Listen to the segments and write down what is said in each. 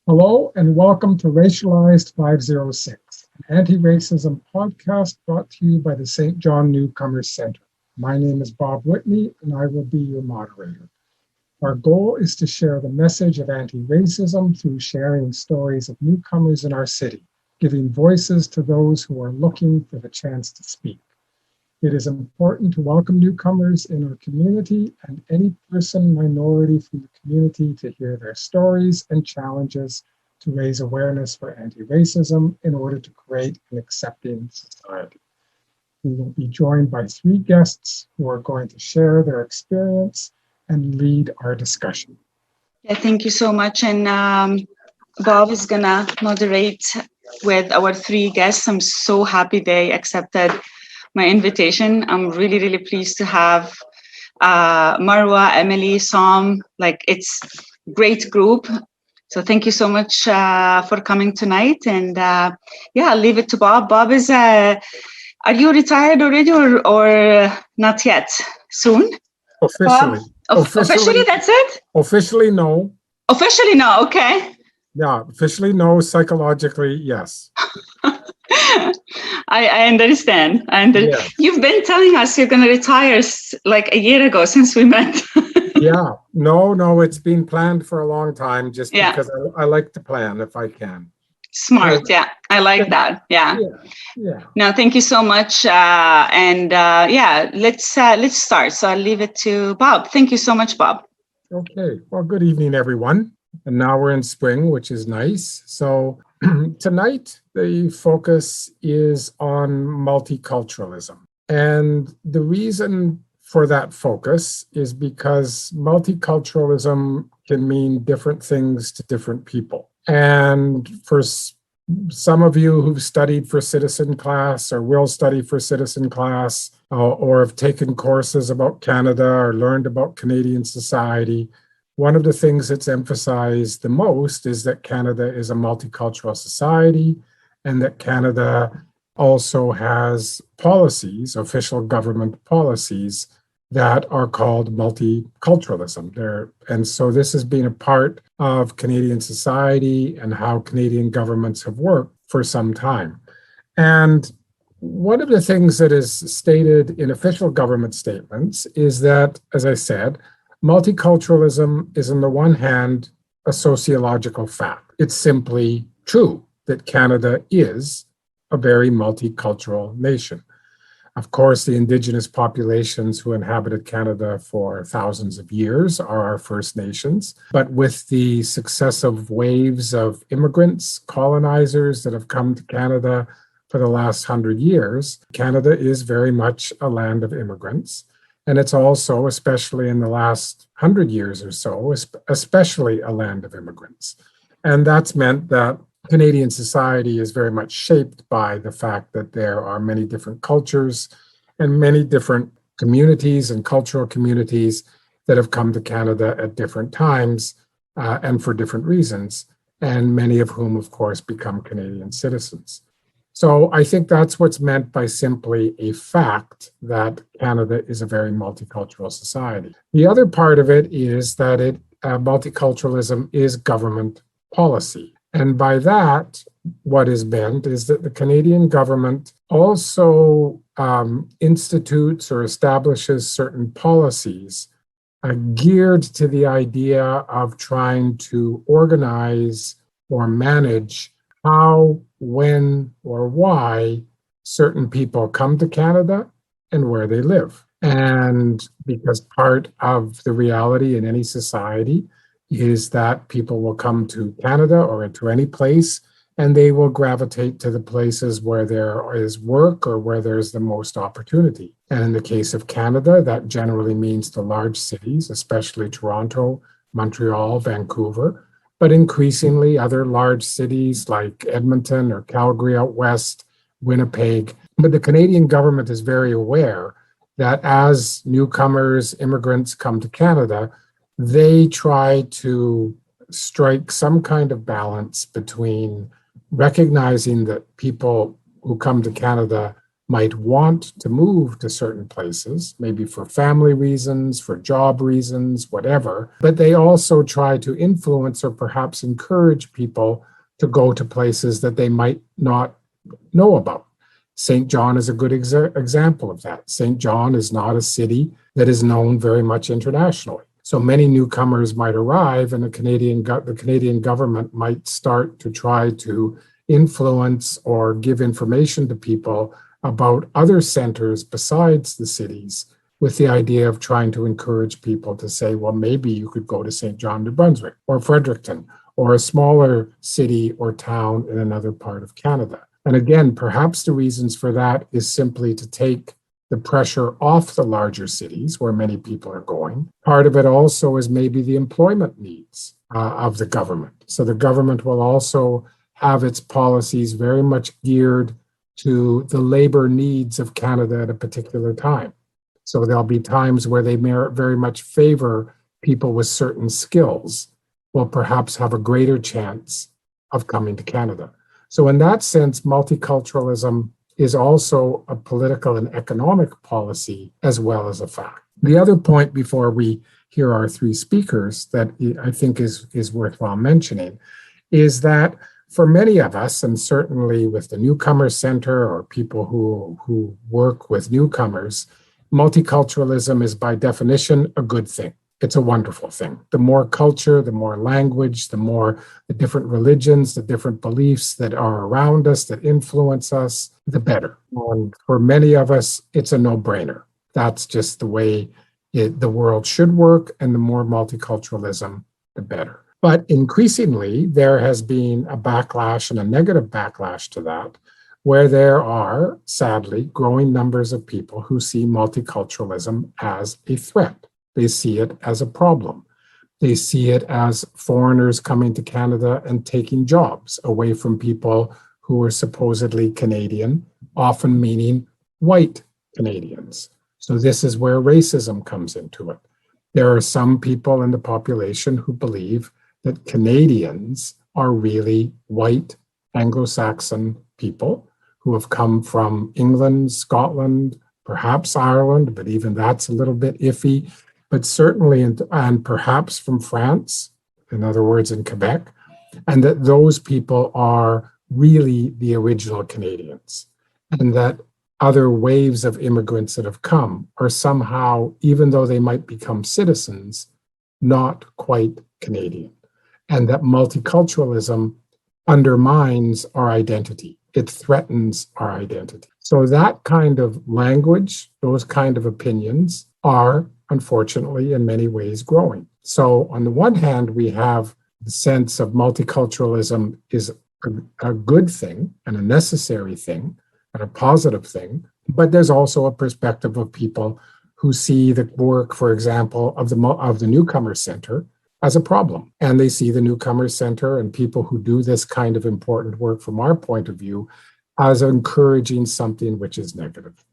Hello and welcome to Racialized 506, an anti-racism podcast brought to you by the Saint John Newcomers Center. My name is Bob Whitney and I will be your moderator. Our goal is to share the message of anti-racism through sharing stories of newcomers in our city, giving voices to those who are looking for the chance to speak. It is important to welcome newcomers in our community and any person minority from the community to hear their stories and challenges to raise awareness for anti-racism in order to create an accepting society. We will be joined by three guests who are going to share their experience and lead our discussion. Yeah, thank you so much. And Bob is gonna moderate with our three guests. I'm so happy they accepted my invitation. I'm really, really pleased to have Marwa, Emily, Som. It's great group. So thank you so much for coming tonight. And I'll leave it to Bob. Bob is, are you retired already or not yet? Soon? Officially. Officially, that's it? Officially, no. Officially, no, okay. Yeah, officially, no. Psychologically, yes. I understand. Yeah. You've been telling us you're going to retire like a year ago since we met. Yeah, no, it's been planned for a long time just because I like to plan if I can. Smart, yeah. I like that. Yeah. No, thank you so much. Let's start. So I'll leave it to Bob. Thank you so much, Bob. Okay. Well, good evening, everyone. And now we're in spring, which is nice. So tonight, the focus is on multiculturalism. And the reason for that focus is because multiculturalism can mean different things to different people. And for some of you who've studied for citizen class or will study for citizen class or have taken courses about Canada or learned about Canadian society, one of the things that's emphasized the most is that Canada is a multicultural society and that Canada also has policies, official government policies, that are called multiculturalism. And so this has been a part of Canadian society and how Canadian governments have worked for some time. And one of the things that is stated in official government statements is that, as I said, multiculturalism is on the one hand a sociological fact. It's simply true that Canada is a very multicultural nation. Of course, the Indigenous populations who inhabited Canada for thousands of years are our First Nations. But with the successive waves of immigrants, colonizers that have come to Canada for the last 100 years, Canada is very much a land of immigrants. And it's also, especially in the last 100 years or so, especially a land of immigrants. And that's meant that Canadian society is very much shaped by the fact that there are many different cultures and many different communities and cultural communities that have come to Canada at different times and for different reasons, and many of whom, of course, become Canadian citizens. So I think that's what's meant by simply a fact that Canada is a very multicultural society. The other part of it is that multiculturalism is government policy. And by that, what is meant is that the Canadian government also institutes or establishes certain policies geared to the idea of trying to organize or manage how, when, or why certain people come to Canada and where they live. And because part of the reality in any society is that people will come to Canada or to any place and they will gravitate to the places where there is work or where there's the most opportunity. And in the case of Canada, that generally means the large cities, especially Toronto, Montreal, Vancouver, but increasingly other large cities like Edmonton or Calgary out west, Winnipeg. But the Canadian government is very aware that as newcomers, immigrants come to Canada, they try to strike some kind of balance between recognizing that people who come to Canada might want to move to certain places, maybe for family reasons, for job reasons, whatever, but they also try to influence or perhaps encourage people to go to places that they might not know about. Saint John is a good example of that. Saint John is not a city that is known very much internationally. So many newcomers might arrive, and the Canadian government might start to try to influence or give information to people about other centers besides the cities, with the idea of trying to encourage people to say, well, maybe you could go to Saint John, New Brunswick, or Fredericton, or a smaller city or town in another part of Canada. And again, perhaps the reasons for that is simply to take the pressure off the larger cities where many people are going. Part of it also is maybe the employment needs of the government. So the government will also have its policies very much geared to the labor needs of Canada at a particular time. So there'll be times where they very much favor people with certain skills will perhaps have a greater chance of coming to Canada. So in that sense, multiculturalism is also a political and economic policy as well as a fact. The other point before we hear our three speakers that I think is worthwhile mentioning is that for many of us, and certainly with the Newcomer Center or people who work with newcomers, multiculturalism is by definition a good thing. It's a wonderful thing. The more culture, the more language, the different religions, the different beliefs that are around us, that influence us, the better. And for many of us, it's a no-brainer. That's just the way the world should work, and the more multiculturalism, the better. But increasingly, there has been a backlash and a negative backlash to that, where there are, sadly, growing numbers of people who see multiculturalism as a threat. They see it as a problem. They see it as foreigners coming to Canada and taking jobs away from people who are supposedly Canadian, often meaning white Canadians. So this is where racism comes into it. There are some people in the population who believe that Canadians are really white Anglo-Saxon people who have come from England, Scotland, perhaps Ireland, but even that's a little bit iffy, but certainly, and perhaps from France, in other words, in Quebec, and that those people are really the original Canadians, and that other waves of immigrants that have come are somehow, even though they might become citizens, not quite Canadian. And that multiculturalism undermines our identity. It threatens our identity. So that kind of language, those kind of opinions are, unfortunately, in many ways growing. So on the one hand, we have the sense of multiculturalism is a good thing and a necessary thing and a positive thing, but there's also a perspective of people who see the work, for example, of the Newcomer Center as a problem. And they see the Newcomer Center and people who do this kind of important work from our point of view as encouraging something which is negative.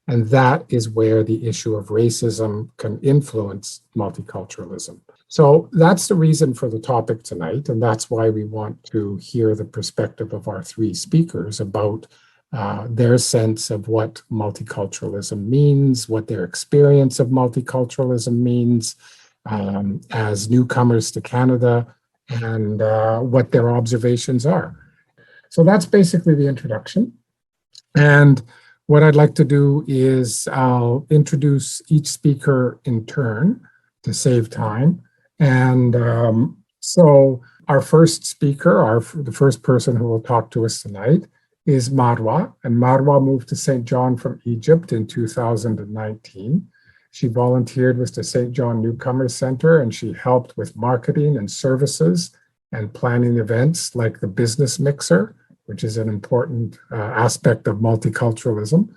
And that is where the issue of racism can influence multiculturalism. So that's the reason for the topic tonight. And that's why we want to hear the perspective of our three speakers about their sense of what multiculturalism means, what their experience of multiculturalism means, as newcomers to Canada, and what their observations are. So that's basically the introduction. And what I'd like to do is I'll introduce each speaker in turn to save time. And so our first speaker, the first person who will talk to us tonight is Marwa. And Marwa moved to Saint John from Egypt in 2019. She volunteered with the Saint John Newcomer Center, and she helped with marketing and services and planning events like the Business Mixer, which is an important aspect of multiculturalism.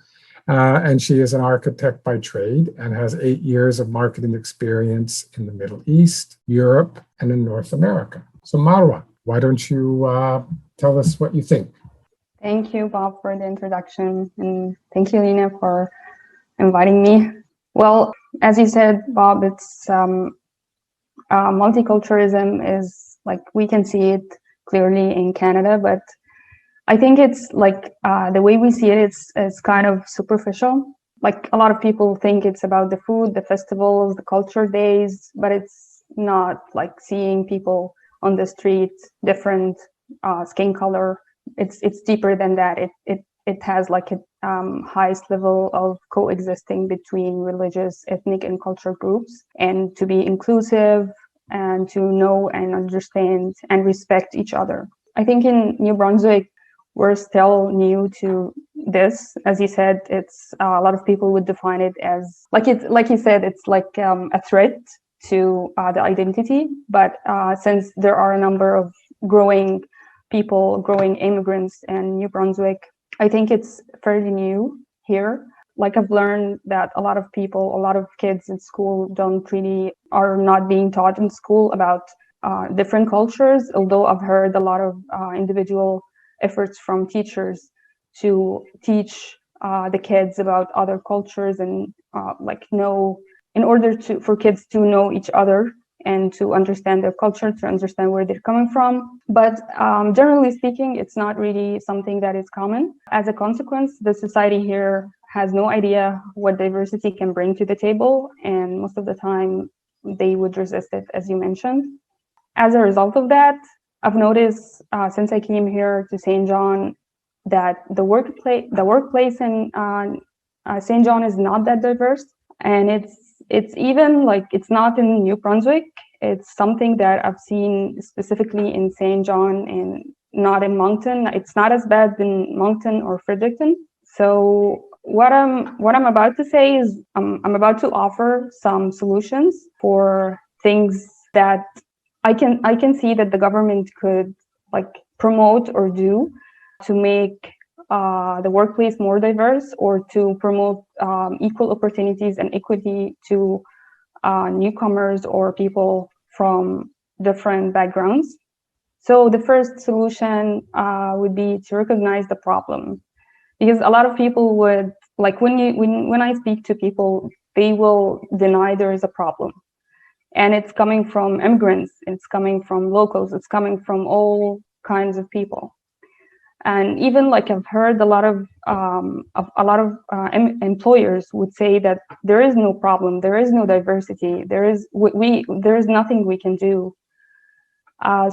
And she is an architect by trade and has 8 years of marketing experience in the Middle East, Europe, and in North America. So Marwa, why don't you tell us what you think? Thank you, Bob, for the introduction. And thank you, Lina, for inviting me. Well, as you said, Bob, it's multiculturalism is like we can see it clearly in Canada, but I think it's like the way we see it, it's kind of superficial. Like a lot of people think it's about the food, the festivals, the culture days, but it's not like seeing people on the street, different skin color. It's deeper than that. It has like a highest level of coexisting between religious, ethnic, and cultural groups, and to be inclusive and to know and understand and respect each other. I think in New Brunswick, we're still new to this. As you said, it's a lot of people would define it as like you said, it's like a threat to the identity. But since there are a number of growing immigrants in New Brunswick, I think it's fairly new here. Like I've learned that a lot of kids in school are not being taught in school about different cultures, although I've heard a lot of individual efforts from teachers to teach the kids about other cultures and in order for kids to know each other and to understand their culture, to understand where they're coming from. But generally speaking, it's not really something that is common. As a consequence, the society here has no idea what diversity can bring to the table, and most of the time they would resist it, as you mentioned. As a result of that, I've noticed since I came here to Saint John that the workplace in Saint John is not that diverse, and it's even like it's not in New Brunswick. It's something that I've seen specifically in Saint John and not in Moncton. It's not as bad in Moncton or Fredericton. So what I'm about to say is I'm about to offer some solutions for things that I can see that the government could like promote or do to make the workplace more diverse, or to promote equal opportunities and equity to newcomers or people from different backgrounds. So the first solution would be to recognize the problem, because a lot of people would like when I speak to people, they will deny there is a problem. And it's coming from immigrants, it's coming from locals, it's coming from all kinds of people. And even like I've heard a lot of employers would say that there is no problem, there is no diversity, there is nothing we can do.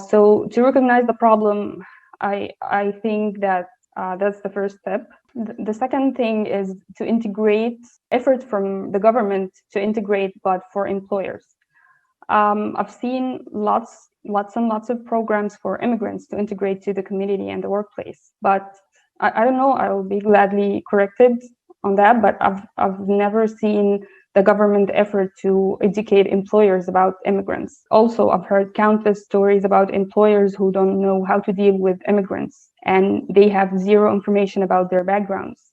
So to recognize the problem, I think that that's the first step. The second thing is to integrate effort from the government to integrate, but for employers. I've seen lots and lots of programs for immigrants to integrate to the community and the workplace, but I don't know, I will be gladly corrected on that, but I've never seen the government effort to educate employers about immigrants. Also, I've heard countless stories about employers who don't know how to deal with immigrants and they have zero information about their backgrounds.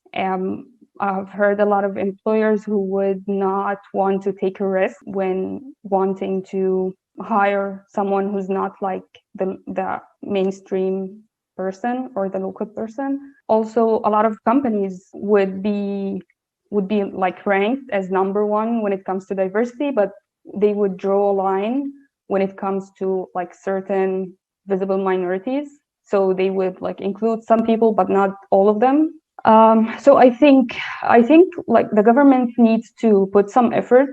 I've heard a lot of employers who would not want to take a risk when wanting to hire someone who's not like the mainstream person or the local person. Also, a lot of companies would be like ranked as number one when it comes to diversity, but they would draw a line when it comes to like certain visible minorities. So they would like include some people, but not all of them. So I think like the government needs to put some effort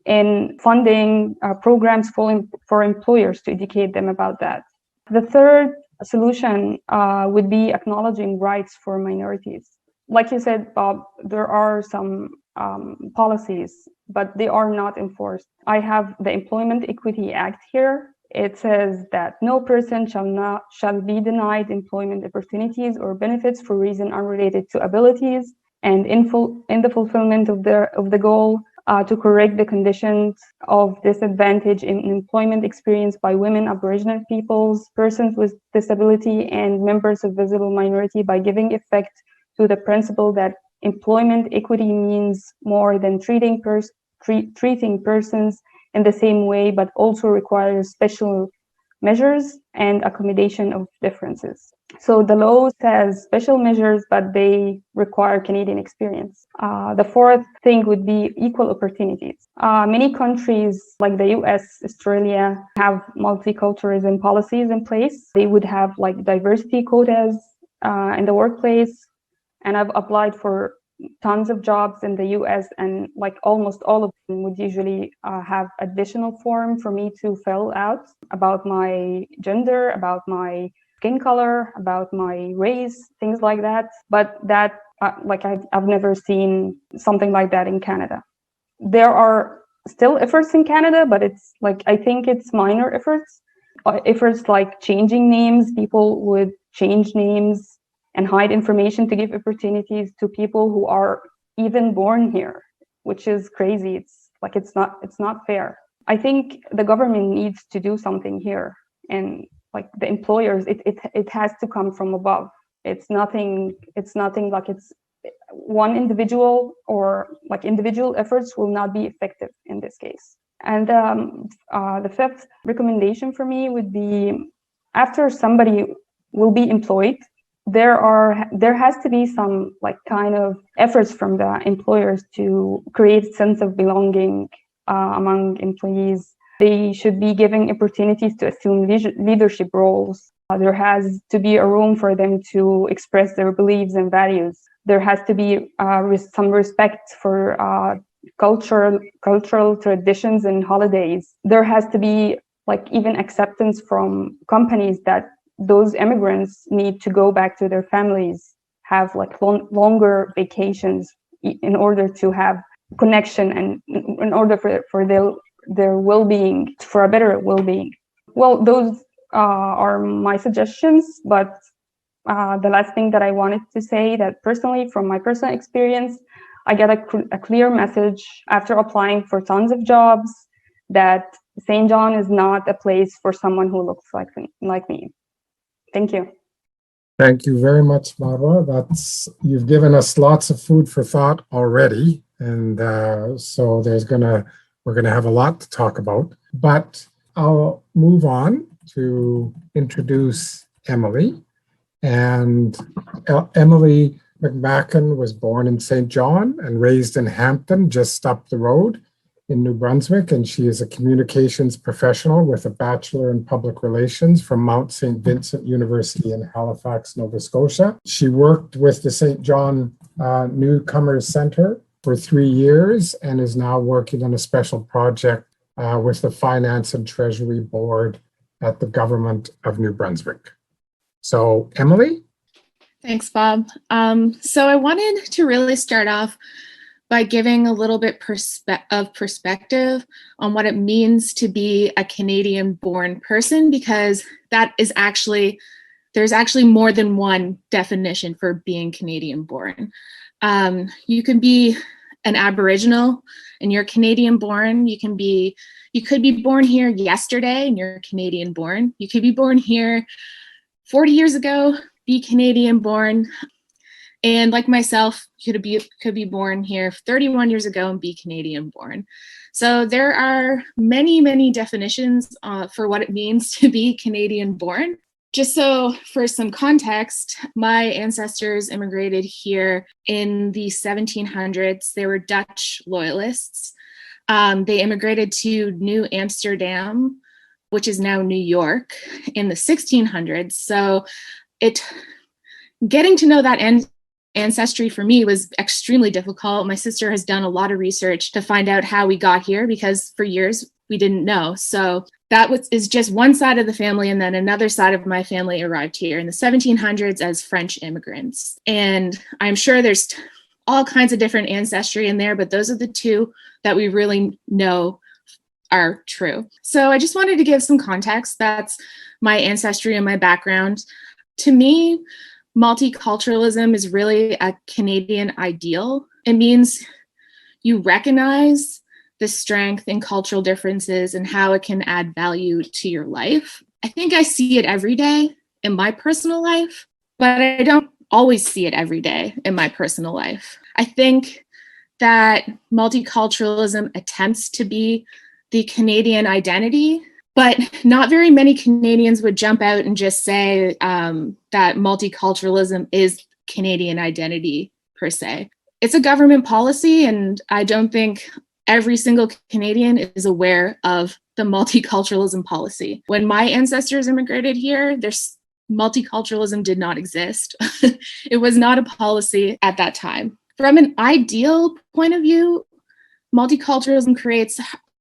in funding programs for employers to educate them about that. The third solution would be acknowledging rights for minorities. Like you said, Bob, there are some policies, but they are not enforced. I have the Employment Equity Act here. It says that no person shall be denied employment opportunities or benefits for reason unrelated to abilities, and in the fulfillment of the goal to correct the conditions of disadvantage in employment experienced by women, Aboriginal peoples, persons with disability, and members of visible minority by giving effect to the principle that employment equity means more than treating persons in the same way, but also requires special measures and accommodation of differences. So the law says special measures, but they require Canadian experience. The fourth thing would be equal opportunities. Many countries like the US, Australia have multiculturalism policies in place. They would have like diversity quotas in the workplace, and I've applied for tons of jobs in the US, and like almost all of them would usually have additional form for me to fill out about my gender, about my skin color, about my race, things like that. But that, I've never seen something like that in Canada. There are still efforts in Canada, but it's like, I think it's minor efforts. Efforts like changing names. People would change names and hide information to give opportunities to people who are even born here, which is crazy. It's not fair. I think the government needs to do something here, and like the employers, it has to come from above. It's nothing like it's one individual, or like individual efforts will not be effective in this case. And the fifth recommendation for me would be, after somebody will be employed, there has to be some like kind of efforts from the employers to create a sense of belonging among employees. They should be giving opportunities to assume leadership roles. There has to be a room for them to express their beliefs and values. There has to be some respect for cultural traditions and holidays. There has to be like even acceptance from companies that those immigrants need to go back to their families, have like longer vacations in order to have connection, and in order for their well-being, for a better well-being. Well, those are my suggestions, but the last thing that I wanted to say, that personally, from my personal experience, I get a clear message after applying for tons of jobs that Saint John is not a place for someone who looks like me. Thank you. Thank you very much, Marwa. You've given us lots of food for thought already, and so we're gonna have a lot to talk about. But I'll move on to introduce Emily. And Emily MacMackin was born in Saint John and raised in Hampton, just up the road in New Brunswick. And she is a communications professional with a Bachelor in Public Relations from Mount St. Vincent University in Halifax, Nova Scotia. She worked with the Saint John Newcomers Center for 3 years and is now working on a special project with the Finance and Treasury Board at the Government of New Brunswick. So, Emily? Thanks, Bob. So I wanted to really start off by giving a little bit of perspective on what it means to be a Canadian-born person, because there's actually more than one definition for being Canadian-born. You can be an Aboriginal and you're Canadian-born. You could be born here yesterday and you're Canadian-born. You could be born here 40 years ago, be Canadian-born, and like myself, could be born here 31 years ago and be Canadian-born. So there are many, many definitions for what it means to be Canadian-born. Just so for some context, my ancestors immigrated here in the 1700s. They were Dutch loyalists. They immigrated to New Amsterdam, which is now New York, in the 1600s. So getting to know that ancestry for me was extremely difficult. My sister has done a lot of research to find out how we got here, because for years we didn't know. So that is just one side of the family, and then another side of my family arrived here in the 1700s as French immigrants. And I'm sure there's all kinds of different ancestry in there, but those are the two that we really know are true. So I just wanted to give some context. That's my ancestry and my background. To me, multiculturalism is really a Canadian ideal. It means you recognize the strength in cultural differences and how it can add value to your life. I think I see it every day in my personal life, but I don't always see it every day in my personal life. I think that multiculturalism attempts to be the Canadian identity, but not very many Canadians would jump out and just say that multiculturalism is Canadian identity per se. It's a government policy, and I don't think every single Canadian is aware of the multiculturalism policy. When my ancestors immigrated here, multiculturalism did not exist. It was not a policy at that time. From an ideal point of view, multiculturalism creates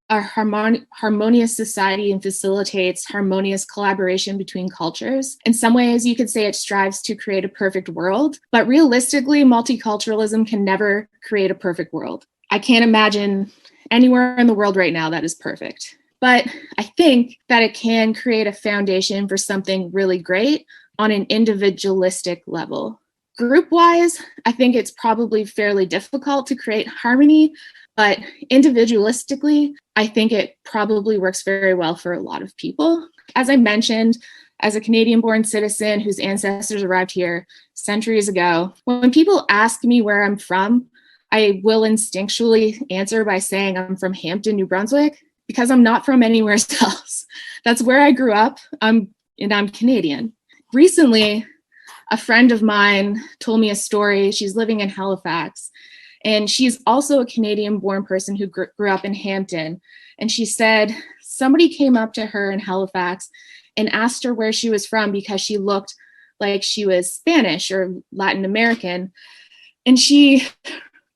a harmonious society and facilitates harmonious collaboration between cultures. In some ways, you could say it strives to create a perfect world, but realistically, multiculturalism can never create a perfect world. I can't imagine anywhere in the world right now that is perfect. But I think that it can create a foundation for something really great on an individualistic level. Group-wise, I think it's probably fairly difficult to create harmony, but individualistically, I think it probably works very well for a lot of people. As I mentioned, as a Canadian-born citizen whose ancestors arrived here centuries ago, when people ask me where I'm from, I will instinctually answer by saying I'm from Hampton, New Brunswick, because I'm not from anywhere else. That's where I grew up, and I'm Canadian. Recently, a friend of mine told me a story. She's living in Halifax, and she's also a Canadian-born person who grew up in Hampton. And she said somebody came up to her in Halifax and asked her where she was from because she looked like she was Spanish or Latin American. And she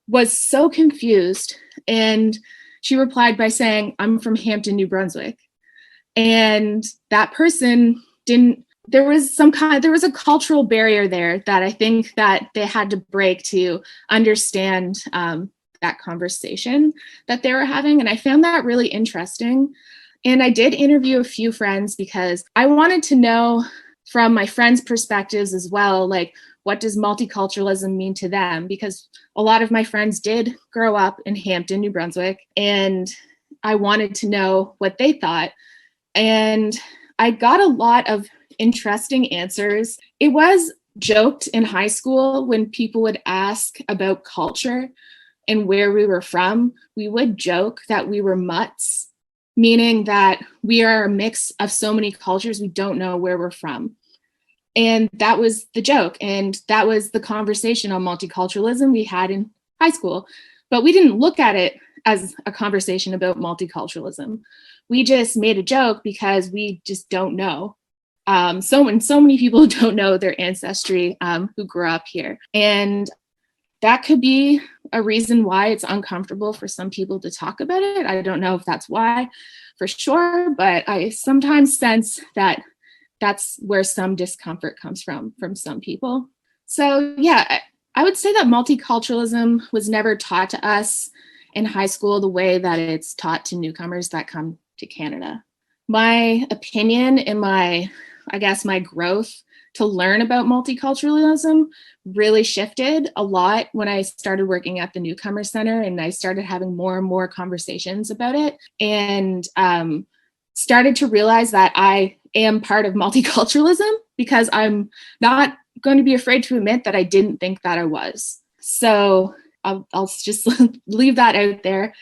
was so confused. And she replied by saying, I'm from Hampton, New Brunswick. And that person didn't, there was a cultural barrier there that I think that they had to break to understand that conversation that they were having. And I found that really interesting. And I did interview a few friends because I wanted to know from my friends' perspectives as well, like, what does multiculturalism mean to them? Because a lot of my friends did grow up in Hampton, New Brunswick, and I wanted to know what they thought. And I got a lot of interesting answers. It was joked in high school when people would ask about culture and where we were from. We would joke that we were mutts, meaning that we are a mix of so many cultures we don't know where we're from. And that was the joke. And that was the conversation on multiculturalism we had in high school. But we didn't look at it as a conversation about multiculturalism. We just made a joke because we just don't know. So many people don't know their ancestry who grew up here. And that could be a reason why it's uncomfortable for some people to talk about it. I don't know if that's why for sure, but I sometimes sense that that's where some discomfort comes from some people. So yeah, I would say that multiculturalism was never taught to us in high school the way that it's taught to newcomers that come to Canada. My opinion and my growth to learn about multiculturalism really shifted a lot when I started working at the Newcomer Center, and I started having more and more conversations about it, and started to realize that I am part of multiculturalism because I'm not going to be afraid to admit that I didn't think that I was. So I'll just leave that out there.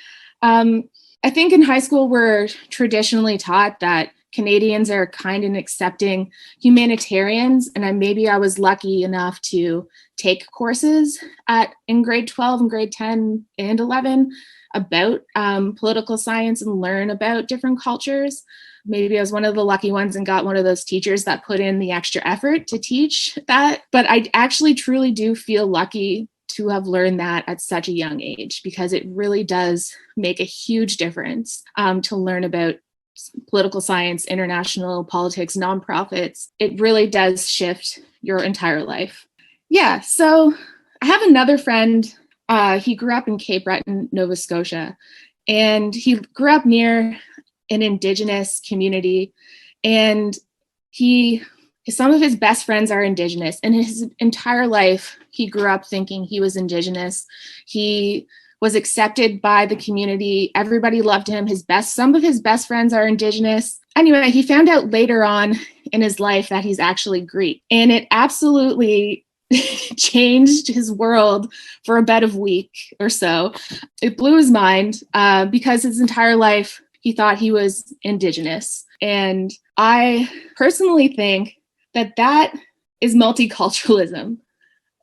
I think in high school, we're traditionally taught that Canadians are kind and accepting humanitarians, and I was lucky enough to take courses in grade 12 and grade 10 and 11 about political science and learn about different cultures. Maybe I was one of the lucky ones and got one of those teachers that put in the extra effort to teach that. But I actually truly do feel lucky to have learned that at such a young age, because it really does make a huge difference to learn about political science, international politics, nonprofits. It really does shift your entire life. Yeah, so I have another friend. He grew up in Cape Breton, Nova Scotia, and he grew up near an Indigenous community, and some of his best friends are Indigenous, and his entire life he grew up thinking he was Indigenous. He was accepted by the community. Everybody loved him. Some of his best friends are Indigenous. Anyway, he found out later on in his life that he's actually Greek, and it absolutely changed his world for about a week or so. It blew his mind because his entire life he thought he was Indigenous. And I personally think that is multiculturalism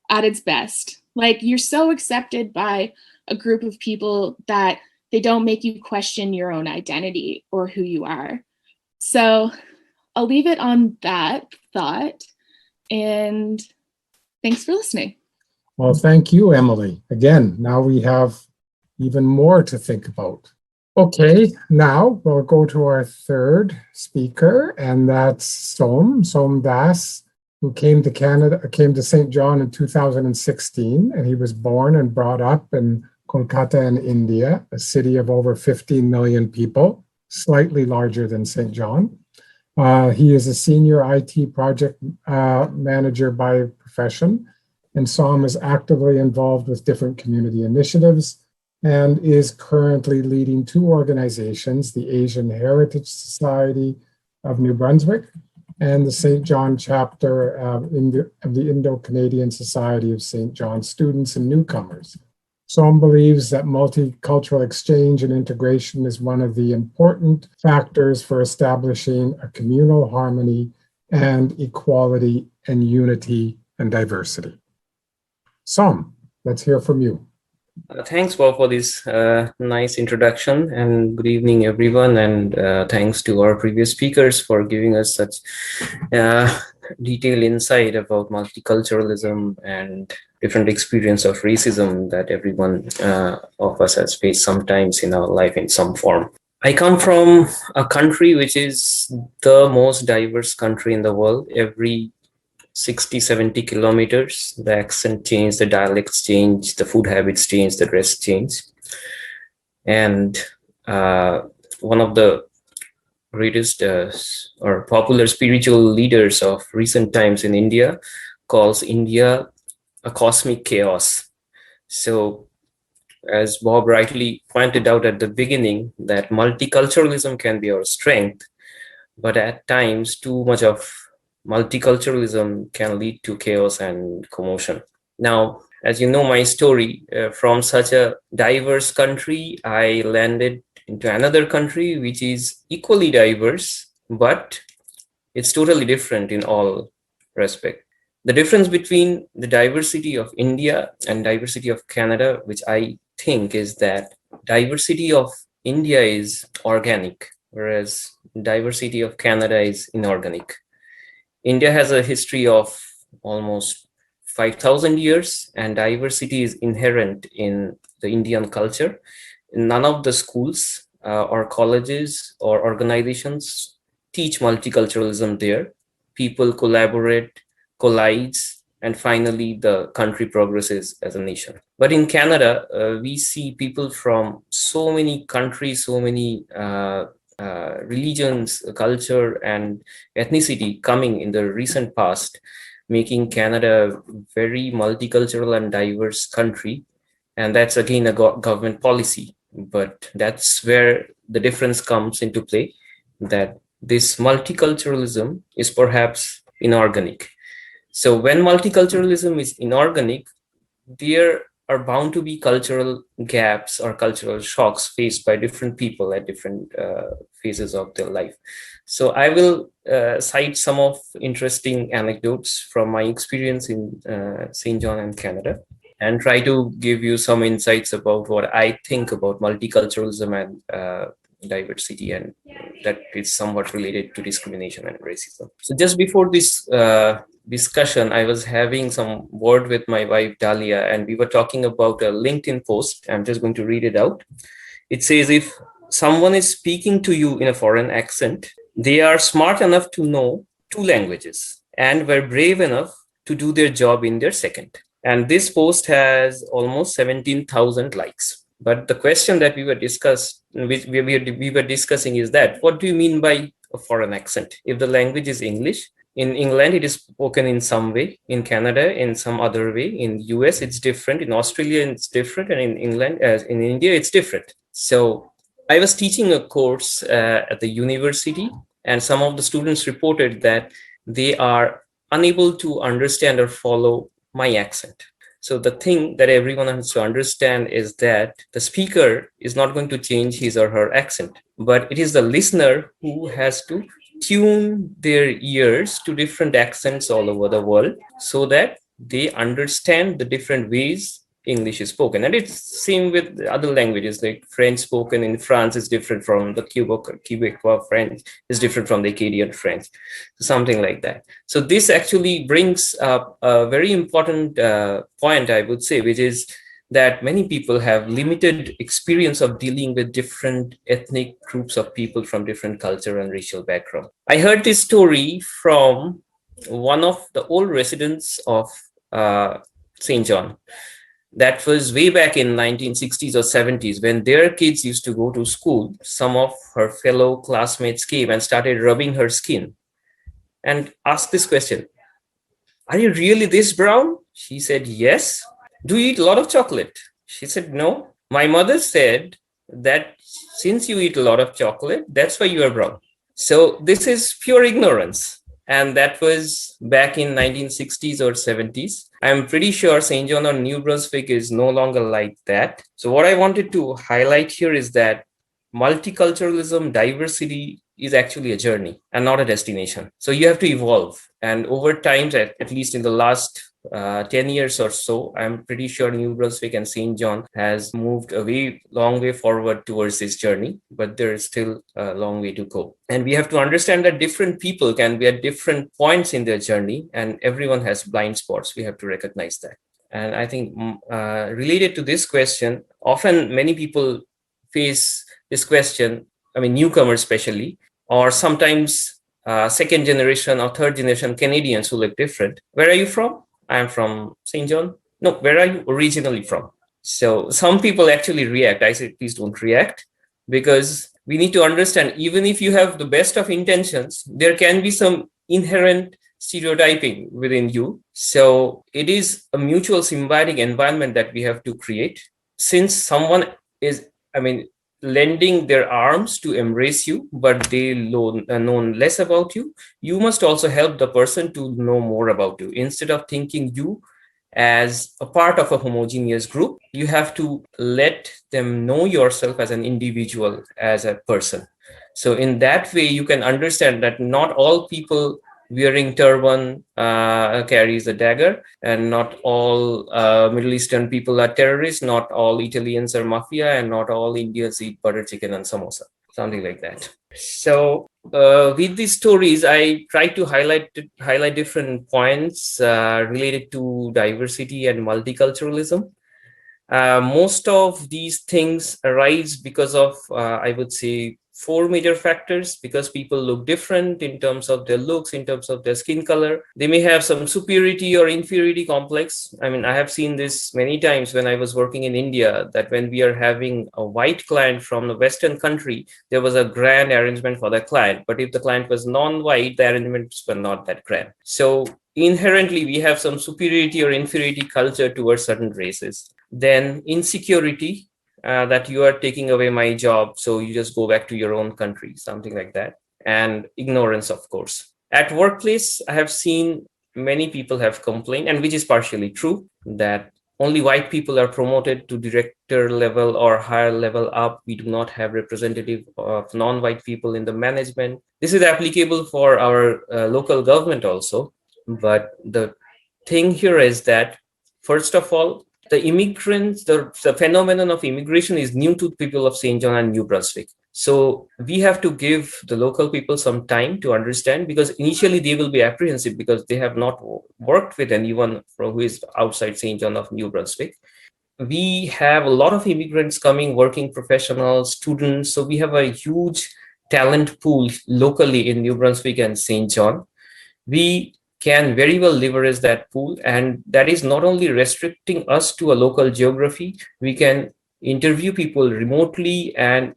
at its best. Like, you're so accepted by a group of people that they don't make you question your own identity or who you are. So I'll leave it on that thought. And thanks for listening. Well, thank you, Emily. Again, now we have even more to think about. Okay, now we'll go to our third speaker, and that's Som Das, who came to Saint John in 2016, and he was born and brought up in Kolkata in India, a city of over 15 million people, slightly larger than Saint John. He is a senior IT project manager by profession, and Som is actively involved with different community initiatives and is currently leading two organizations, the Asian Heritage Society of New Brunswick and the Saint John chapter of the Indo-Canadian Society of Saint John Students and Newcomers. Som believes that multicultural exchange and integration is one of the important factors for establishing a communal harmony and equality and unity and diversity. Som, let's hear from you. Thanks, Bob, for this nice introduction, and good evening, everyone. And thanks to our previous speakers for giving us such detailed insight about multiculturalism and different experience of racism that everyone of us has faced sometimes in our life in some form. I come from a country which is the most diverse country in the world. Every 60-70 kilometers, the accent change, the dialects change, the food habits change, the dress change. And one of the greatest or popular spiritual leaders of recent times in India calls India a cosmic chaos. So as Bob rightly pointed out at the beginning, that multiculturalism can be our strength, but at times too much of multiculturalism can lead to chaos and commotion. Now, as you know my story, from such a diverse country, I landed into another country which is equally diverse, but it's totally different in all respect. The difference between the diversity of India and diversity of Canada, which I think is that diversity of India is organic, whereas diversity of Canada is inorganic. India has a history of almost 5,000 years, and diversity is inherent in the Indian culture. None of the schools or colleges or organizations teach multiculturalism there. People collaborate, collides, and finally the country progresses as a nation. But in Canada, we see people from so many countries, so many religions, culture, and ethnicity coming in the recent past, making Canada a very multicultural and diverse country. And that's again a government policy. But that's where the difference comes into play, that this multiculturalism is perhaps inorganic. So when multiculturalism is inorganic, there are bound to be cultural gaps or cultural shocks faced by different people at different phases of their life. So I will cite some of interesting anecdotes from my experience in Saint John and Canada, and try to give you some insights about what I think about multiculturalism and diversity, and that is somewhat related to discrimination and racism. So just before this discussion, I was having some word with my wife Dahlia, and we were talking about a LinkedIn post. I'm just going to read it out. It says, if someone is speaking to you in a foreign accent, they are smart enough to know 2 languages and were brave enough to do their job in their second. And this post has almost 17,000 likes. But the question that we were discussing is that, what do you mean by a foreign accent? If the language is English, in England, it is spoken in some way. In Canada, in some other way. In US, it's different. In Australia, it's different. And in England, in India, it's different. So I was teaching a course at the university, and some of the students reported that they are unable to understand or follow my accent. So the thing that everyone has to understand is that the speaker is not going to change his or her accent, but it is the listener who has to tune their ears to different accents all over the world so that they understand the different ways English is spoken. And it's same with other languages, like French spoken in France is different from the Quebecois French, is different from the Acadian French, something like that. So this actually brings up a very important point, I would say, which is that many people have limited experience of dealing with different ethnic groups of people from different culture and racial background. I heard this story from one of the old residents of Saint John. That was way back in 1960s or 70s when their kids used to go to school. Some of her fellow classmates came and started rubbing her skin and asked this question, "Are you really this brown?" She said, "Yes." "Do you eat a lot of chocolate?" She said, "No." "My mother said that since you eat a lot of chocolate, that's why you are brown." So this is pure ignorance. And that was back in 1960s or 70s. I'm pretty sure Saint John or New Brunswick is no longer like that. So what I wanted to highlight here is that multiculturalism, diversity is actually a journey and not a destination. So you have to evolve. And over time, at least in the last 10 years or so, I'm pretty sure New Brunswick and Saint John has moved a long way forward towards this journey, but there is still a long way to go. And we have to understand that different people can be at different points in their journey, and everyone has blind spots. We have to recognize that. And I think related to this question, often many people face this question, I mean, newcomers especially, or sometimes second generation or third generation Canadians who look different. Where are you from? I'm from Saint John. No, where are you originally from? So some people actually react. I say, please don't react, because we need to understand, even if you have the best of intentions, there can be some inherent stereotyping within you. So it is a mutual symbiotic environment that we have to create. Since someone is, lending their arms to embrace you, but they know less about you, you must also help the person to know more about you. Instead of thinking you as a part of a homogeneous group, you have to let them know yourself as an individual, as a person. So in that way, you can understand that not all people wearing turban carries a dagger, and not all Middle Eastern people are terrorists, not all Italians are mafia, and not all Indians eat butter chicken and samosa, something like that. So with these stories, I try to highlight different points related to diversity and multiculturalism. Most of these things arise because of, I would say, 4 major factors. Because people look different in terms of their looks, in terms of their skin color. They may have some superiority or inferiority complex. I have seen this many times when I was working in India, that when we are having a white client from a Western country, there was a grand arrangement for the client. But if the client was non-white, the arrangements were not that grand. So inherently, we have some superiority or inferiority culture towards certain races. Then insecurity, that you are taking away my job, so you just go back to your own country, something like that. And ignorance, of course. At workplace, I have seen many people have complained, and which is partially true, that only white people are promoted to director level or higher level up. We do not have representative of non-white people in the management. This is applicable for our local government also. But the thing here is that, first of all, the immigrants, the phenomenon of immigration is new to people of Saint John and New Brunswick. So we have to give the local people some time to understand, because initially they will be apprehensive because they have not worked with anyone who is outside Saint John of New Brunswick. We have a lot of immigrants coming, working professionals, students. So we have a huge talent pool locally in New Brunswick and Saint John. We can very well leverage that pool, and that is not only restricting us to a local geography. We can interview people remotely and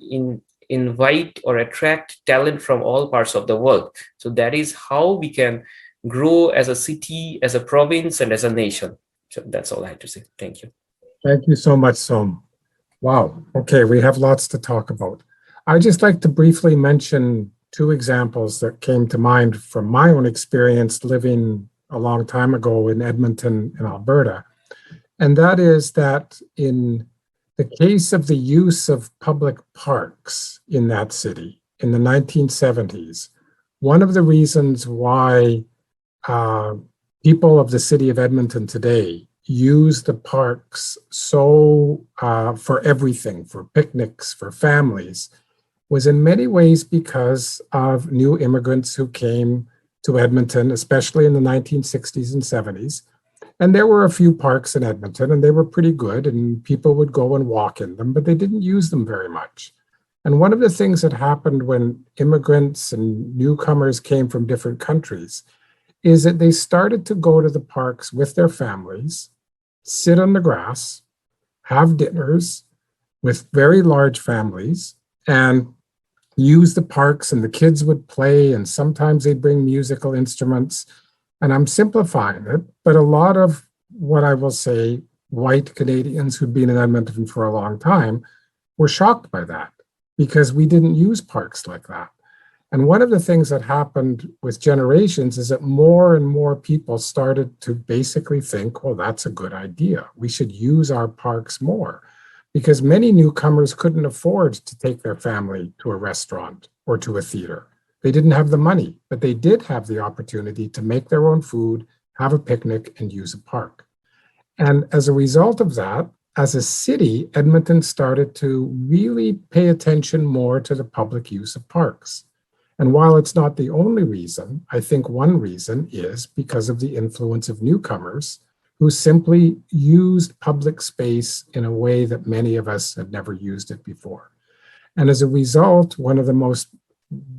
invite or attract talent from all parts of the world. So that is how we can grow as a city, as a province, and as a nation. So that's all I have to say. Thank you. Thank you so much, Som. Wow. Okay, we have lots to talk about. I'd just like to briefly mention 2 examples that came to mind from my own experience living a long time ago in Edmonton, in Alberta. And that is that in the case of the use of public parks in that city in the 1970s, one of the reasons why people of the city of Edmonton today use the parks so for everything, for picnics, for families, was in many ways because of new immigrants who came to Edmonton, especially in the 1960s and 70s. And there were a few parks in Edmonton, and they were pretty good, and people would go and walk in them, but they didn't use them very much. And one of the things that happened when immigrants and newcomers came from different countries is that they started to go to the parks with their families, sit on the grass, have dinners with very large families, and use the parks, and the kids would play, and sometimes they'd bring musical instruments. And I'm simplifying it, but a lot of what I will say, white Canadians who'd been in Edmonton for a long time were shocked by that because we didn't use parks like that. And one of the things that happened with generations is that more and more people started to basically think, well, that's a good idea. We should use our parks more, because many newcomers couldn't afford to take their family to a restaurant or to a theater. They didn't have the money, but they did have the opportunity to make their own food, have a picnic, and use a park. And as a result of that, as a city, Edmonton started to really pay attention more to the public use of parks. And while it's not the only reason, I think one reason is because of the influence of newcomers who simply used public space in a way that many of us had never used it before. And as a result, one of the most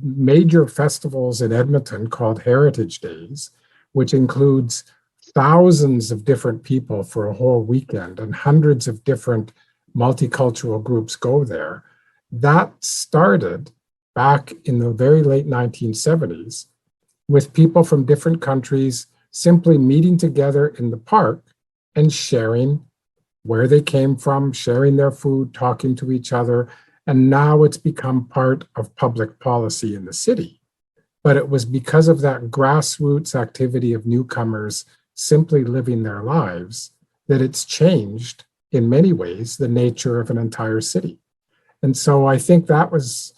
major festivals in Edmonton called Heritage Days, which includes thousands of different people for a whole weekend and hundreds of different multicultural groups go there, that started back in the very late 1970s with people from different countries simply meeting together in the park and sharing where they came from, sharing their food, talking to each other. And now it's become part of public policy in the city. But it was because of that grassroots activity of newcomers simply living their lives that it's changed, in many ways, the nature of an entire city. And so I think that was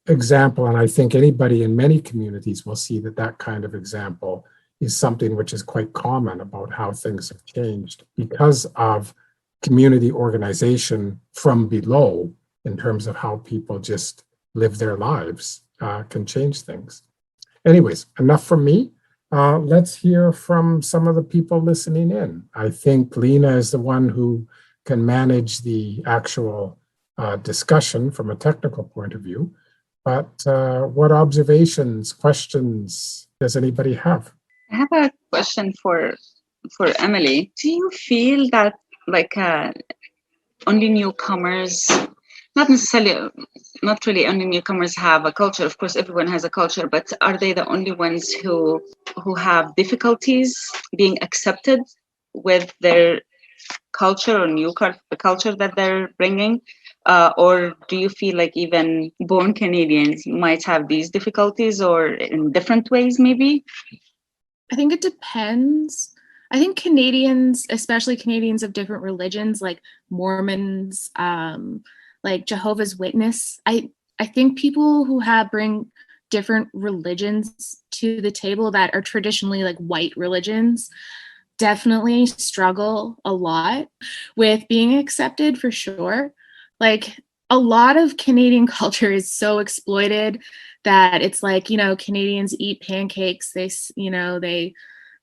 example, and I think anybody in many communities will see that that kind of example is something which is quite common about how things have changed because of community organization from below in terms of how people just live their lives can change things. Anyways, enough from me. Let's hear from some of the people listening in. I think Lena is the one who can manage the actual discussion from a technical point of view. But what observations, questions does anybody have? I have a question for Emily. Do you feel that only newcomers, not really only newcomers have a culture? Of course, everyone has a culture, but are they the only ones who have difficulties being accepted with their culture or new culture that they're bringing? Or do you feel like even born Canadians might have these difficulties or in different ways, maybe? I think it depends. I think Canadians, especially Canadians of different religions, like Mormons, like Jehovah's Witness, I think people who bring different religions to the table that are traditionally like white religions definitely struggle a lot with being accepted, for sure. Like a lot of Canadian culture is so exploited that it's like, Canadians eat pancakes. They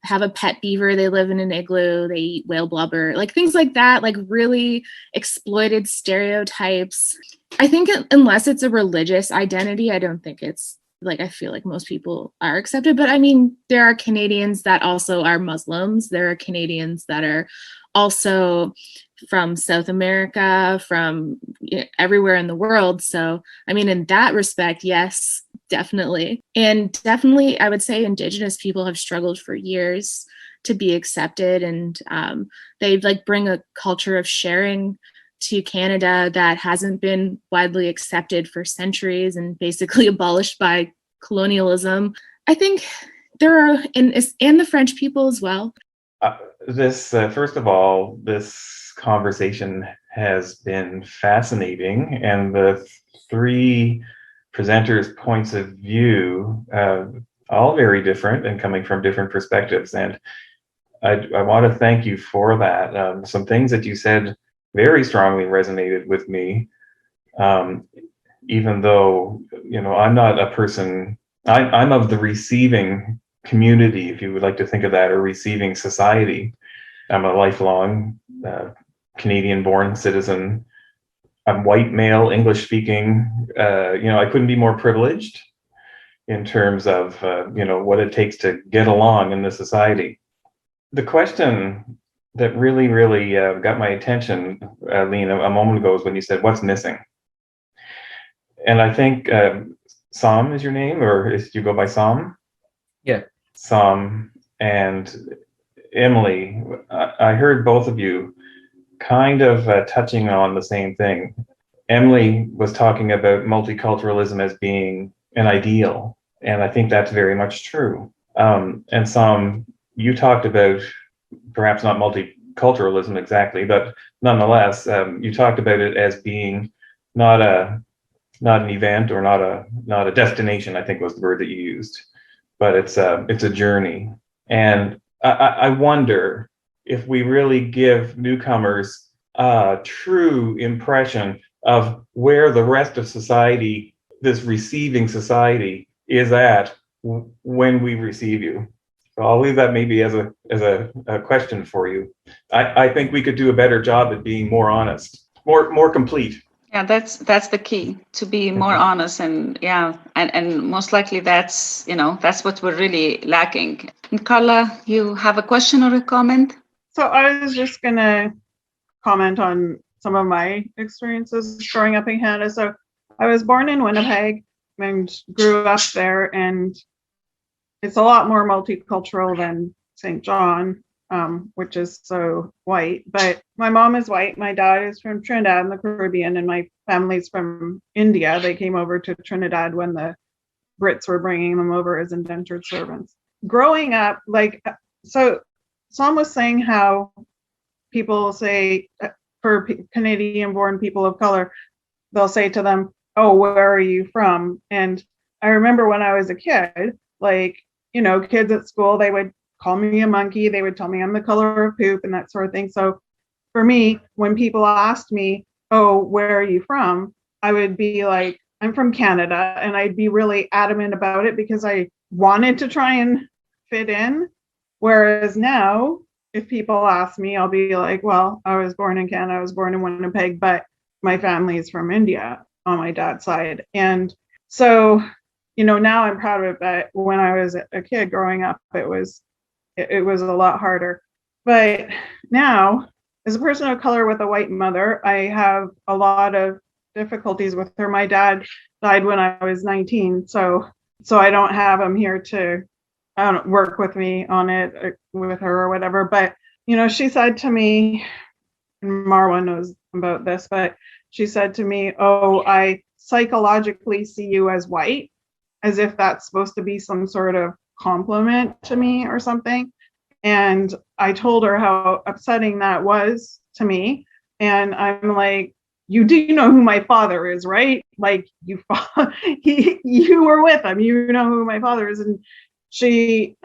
have a pet beaver. They live in an igloo. They eat whale blubber, like things like that, like really exploited stereotypes. I think unless it's a religious identity, I don't think it's like, I feel like most people are accepted. But I mean, there are Canadians that also are Muslims. There are Canadians that are also from South America, from everywhere in the world. So, I mean, in that respect, yes, definitely. And definitely, I would say Indigenous people have struggled for years to be accepted. And they bring a culture of sharing to Canada that hasn't been widely accepted for centuries and basically abolished by colonialism. I think there are, and the French people as well. First of all, this conversation has been fascinating, and the three presenters' points of view, all very different and coming from different perspectives. And I want to thank you for that. Some things that you said very strongly resonated with me, even though, I'm not a person, I'm of the receiving community, if you would like to think of that, or receiving society. I'm a lifelong Canadian-born citizen. I'm white, male, English-speaking. I couldn't be more privileged in terms of, what it takes to get along in this society. The question that really, really got my attention, Lean, a moment ago, was when you said, "What's missing?" And I think Sam is your name, or do you go by Sam? Yeah. Sam and Emily, I heard both of you kind of touching on the same thing. Emily was talking about multiculturalism as being an ideal, and I think that's very much true. And Sam, you talked about perhaps not multiculturalism exactly, but nonetheless, you talked about it as being not an event, or not a destination, I think was the word that you used, but it's a journey. And I wonder if we really give newcomers a true impression of where the rest of society, this receiving society, is at when we receive you. So I'll leave that maybe as a question for you. I think we could do a better job at being more honest, more complete. Yeah, that's the key, to be more honest, and most likely that's what we're really lacking. And Carla, you have a question or a comment? So I was just gonna comment on some of my experiences growing up in Canada. So I was born in Winnipeg and grew up there, and it's a lot more multicultural than Saint John, which is so white. But my mom is white, my dad is from Trinidad in the Caribbean, and my family's from India. They came over to Trinidad when the Brits were bringing them over as indentured servants. Growing up, so Sam was saying how people say, for Canadian-born people of color, they'll say to them, "Oh, where are you from?" And I remember when I was a kid, kids at school, they would call me a monkey. They would tell me I'm the color of poop and that sort of thing. So for me, when people asked me, "Oh, where are you from?" I would be like, "I'm from Canada." And I'd be really adamant about it because I wanted to try and fit in. Whereas now, if people ask me, I'll be like, "Well, I was born in Canada. I was born in Winnipeg, but my family is from India on my dad's side." And so, now I'm proud of it. But when I was a kid growing up, it was a lot harder. But now, as a person of color with a white mother, I have a lot of difficulties with her. My dad died when I was 19, so I don't have him here to work with me on it with her or whatever. But she said to me, and Marwa knows about this, but she said to me, "Oh, I psychologically see you as white," as if that's supposed to be some sort of compliment to me or something. And I told her how upsetting that was to me. And I'm like, "You do know who my father is, right? Like you were with him, you know who my father is." And she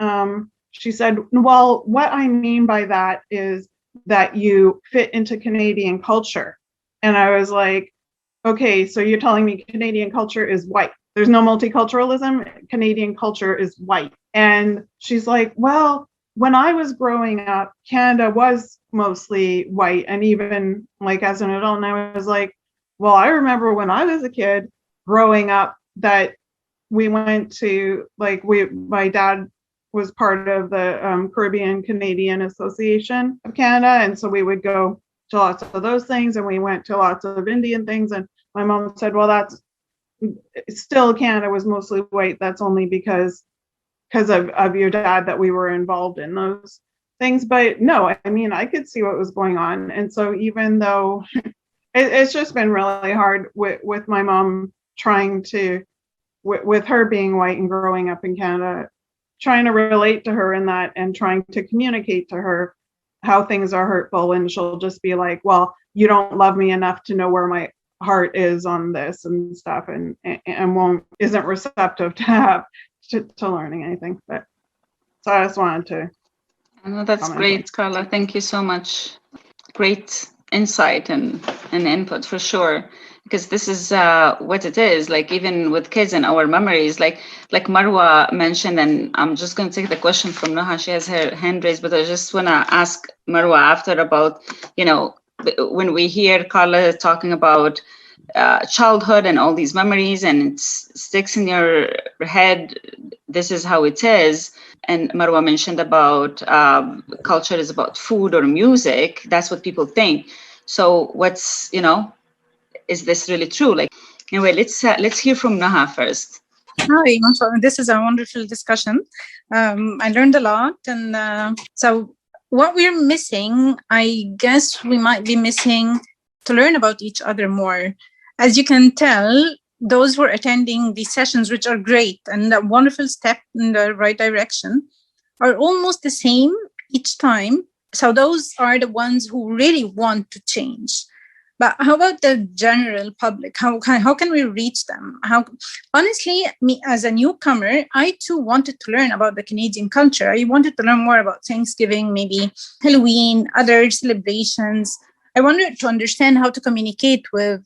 said, "Well, what I mean by that is that you fit into Canadian culture." And I was like, "Okay, so you're telling me Canadian culture is white. There's no multiculturalism. Canadian culture is white." And she's like, "Well, when I was growing up, Canada was mostly white." And even as an adult, and I was like, "Well, I remember when I was a kid growing up that we went to my dad was part of the Caribbean Canadian Association of Canada. And so we would go to lots of those things, and we went to lots of Indian things." And my mom said, "Well, that's still Canada was mostly white. That's only because of your dad that we were involved in those things." But no, I mean, I could see what was going on. And so even though it's just been really hard with my mom trying to, with her being white and growing up in Canada, trying to relate to her in that and trying to communicate to her how things are hurtful. And she'll just be like, "Well, you don't love me enough to know where my heart is on this and stuff," and isn't receptive to learning anything. But so I just wanted to No, that's great, Carla. Thank you so much. Great insight and input for sure. Because this is what it is. Like even with kids and our memories, like Marwa mentioned, and I'm just going to take the question from Noha. She has her hand raised, but I just want to ask Marwa after about, when we hear Carla talking about childhood and all these memories, and it sticks in your head, this is how it is. And Marwa mentioned about culture is about food or music. That's what people think. So what's, is this really true? Like, anyway, let's hear from Naha first. Hi, this is a wonderful discussion. I learned a lot. And so what we're missing, I guess we might be missing to learn about each other more. As you can tell, those who are attending these sessions, which are great and a wonderful step in the right direction, are almost the same each time. So those are the ones who really want to change. But how about the general public? How can we reach them? Honestly, me as a newcomer, I too wanted to learn about the Canadian culture. I wanted to learn more about Thanksgiving, maybe Halloween, other celebrations. I wanted to understand how to communicate with